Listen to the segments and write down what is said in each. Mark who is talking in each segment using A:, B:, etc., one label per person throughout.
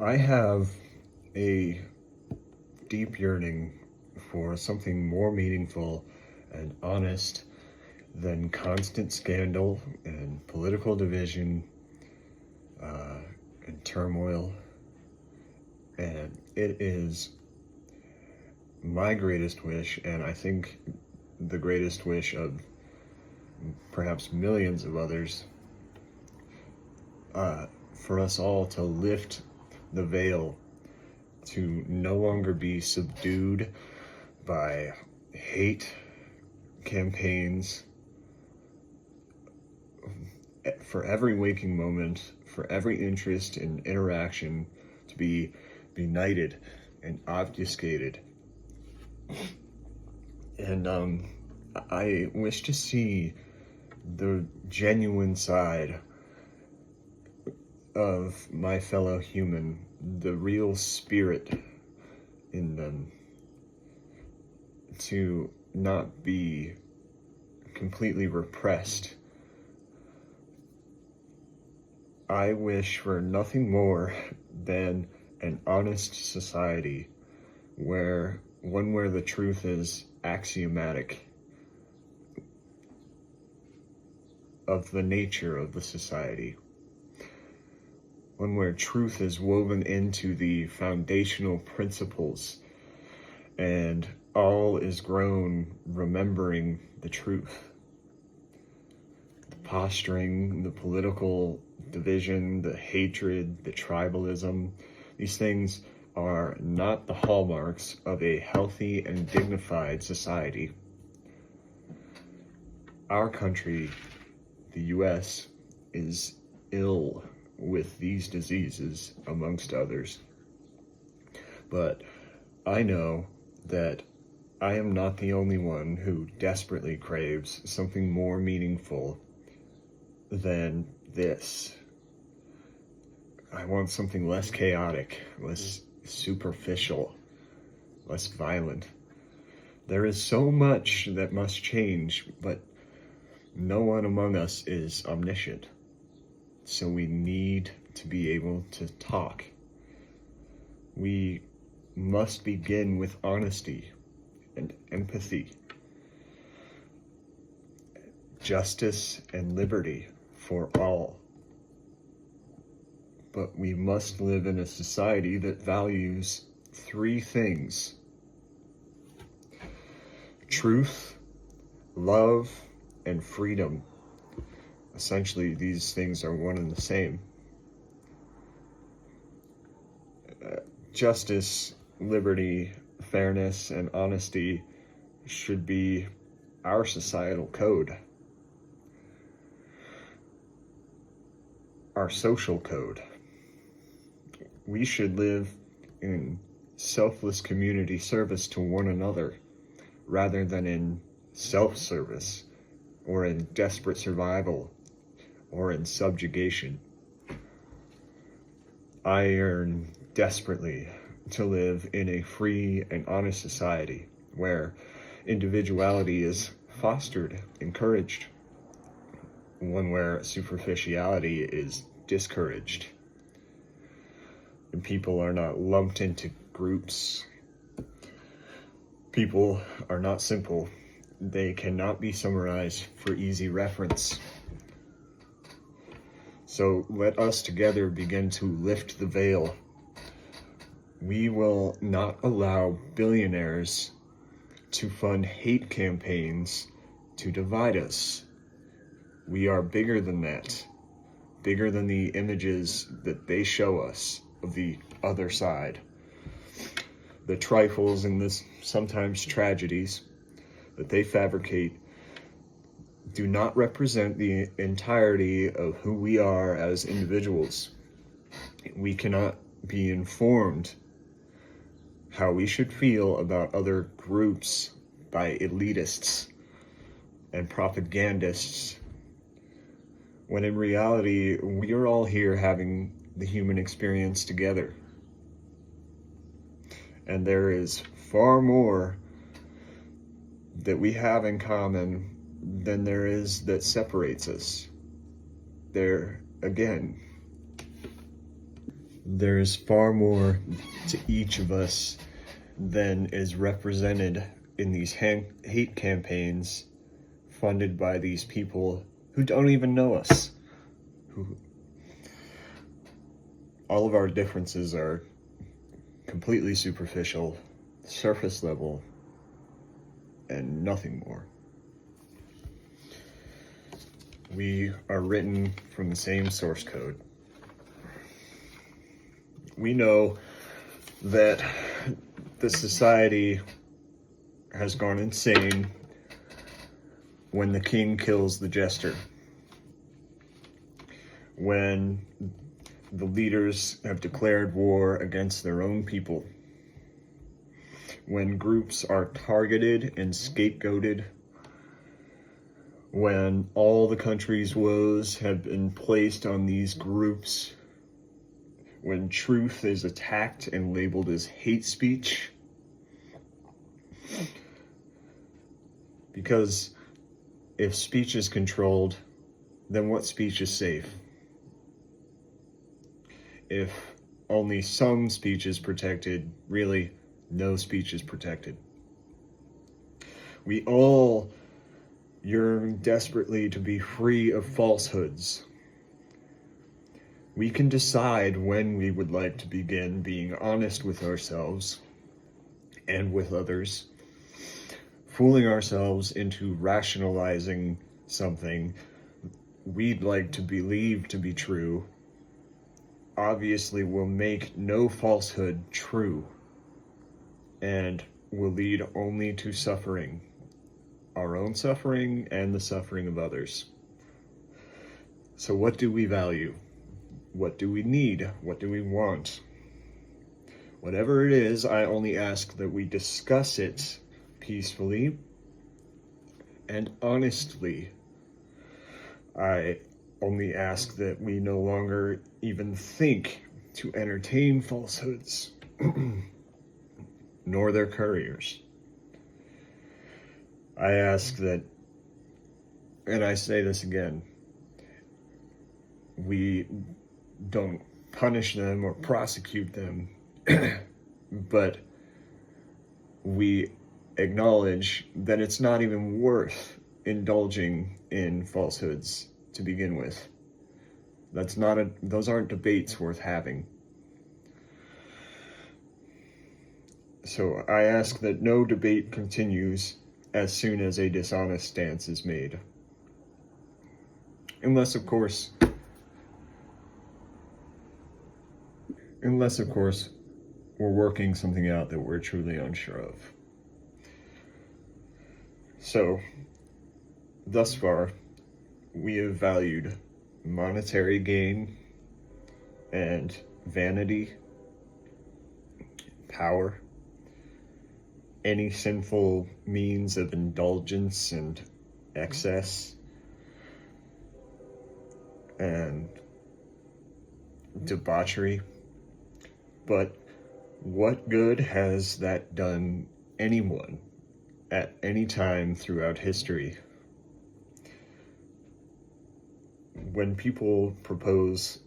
A: I have a deep yearning for something more meaningful and honest than constant scandal and political division and turmoil. And it is my greatest wish, and I think the greatest wish of perhaps millions of others, for us all to lift the veil, to no longer be subdued by hate campaigns for every waking moment, for every interest and interaction, to be benighted and obfuscated. And I wish to see the genuine side of my fellow human, the real spirit in them, to not be completely repressed. I wish for nothing more than an honest society where the truth is axiomatic of the nature of the society. One where truth is woven into the foundational principles and all is grown remembering the truth. The posturing, the political division, the hatred, the tribalism, these things are not the hallmarks of a healthy and dignified society. Our country, the US, is ill with these diseases, amongst others. But I know that I am not the only one who desperately craves something more meaningful than this. I want something less chaotic, less superficial, less violent. There is so much that must change, but no one among us is omniscient. So we need to be able to talk. We must begin with honesty and empathy, justice and liberty for all. But we must live in a society that values three things: truth, love, and freedom. Essentially, these things are one and the same. Justice, liberty, fairness, and honesty should be our societal code, our social code. We should live in selfless community service to one another rather than in self-service or in desperate survival or in subjugation. I yearn desperately to live in a free and honest society where individuality is fostered, encouraged, one where superficiality is discouraged, and people are not lumped into groups. People are not simple. They cannot be summarized for easy reference. So let us together begin to lift the veil. We will not allow billionaires to fund hate campaigns to divide us. We are bigger than that, bigger than the images that they show us of the other side. The trifles and the sometimes tragedies that they fabricate do not represent the entirety of who we are as individuals. We cannot be informed how we should feel about other groups by elitists and propagandists, when in reality, we are all here having the human experience together. And there is far more that we have in common than there is that separates us. There, again, There is far more to each of us than is represented in these hate campaigns funded by these people who don't even know us. All of our differences are completely superficial, surface level, and nothing more. We are written from the same source code. We know that the society has gone insane when the king kills the jester, when the leaders have declared war against their own people, when groups are targeted and scapegoated, when all the country's woes have been placed on these groups, when truth is attacked and labeled as hate speech. Because if speech is controlled, then what speech is safe? If only some speech is protected, really, no speech is protected. We all yearn desperately to be free of falsehoods. We can decide when we would like to begin being honest with ourselves and with others, fooling ourselves into rationalizing something we'd like to believe to be true obviously will make no falsehood true and will lead only to suffering, our own suffering and the suffering of others. So what do we value? What do we need? What do we want? Whatever it is, I only ask that we discuss it peacefully and honestly. I only ask that we no longer even think to entertain falsehoods, nor their couriers. I ask that, and I say this again, we don't punish them or prosecute them, but we acknowledge that it's not even worth indulging in falsehoods to begin with. Those aren't debates worth having. So I ask that no debate continues as soon as a dishonest stance is made. Unless, of course, we're working something out that we're truly unsure of. So, thus far, we have valued monetary gain and vanity, power, any sinful means of indulgence and excess, and debauchery. But what good has that done anyone at any time throughout history? When people propose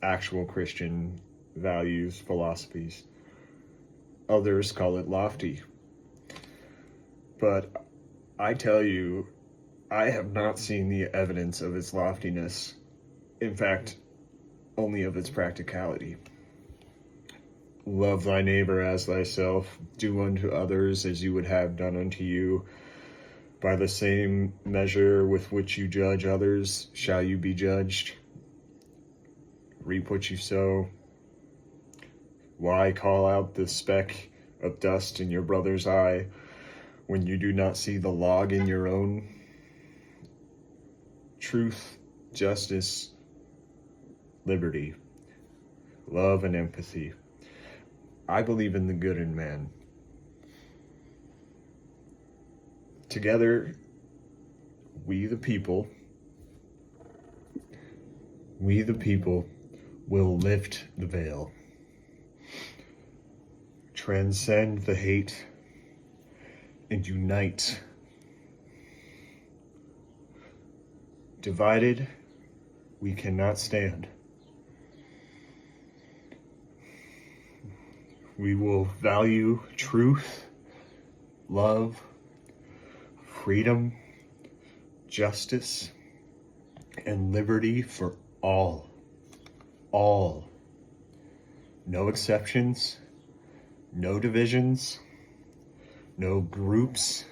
A: actual Christian values, philosophies, others call it lofty. But I tell you, I have not seen the evidence of its loftiness. In fact, only of its practicality. Love thy neighbor as thyself, do unto others as you would have done unto you. By the same measure with which you judge others, shall you be judged. Reap what you sow. Why call out the speck of dust in your brother's eye when you do not see the log in your own? Truth, justice, liberty, love, and empathy. I believe in the good in man. Together, we the people will lift the veil, transcend the hate, and unite. Divided, we cannot stand. We will value truth, love, freedom, justice, and liberty for all. All. No exceptions, no divisions, no groups.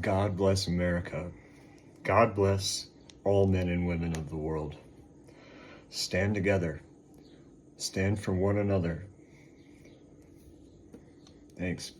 A: God bless America. God bless all men and women of the world. Stand together. Stand for one another. Thanks.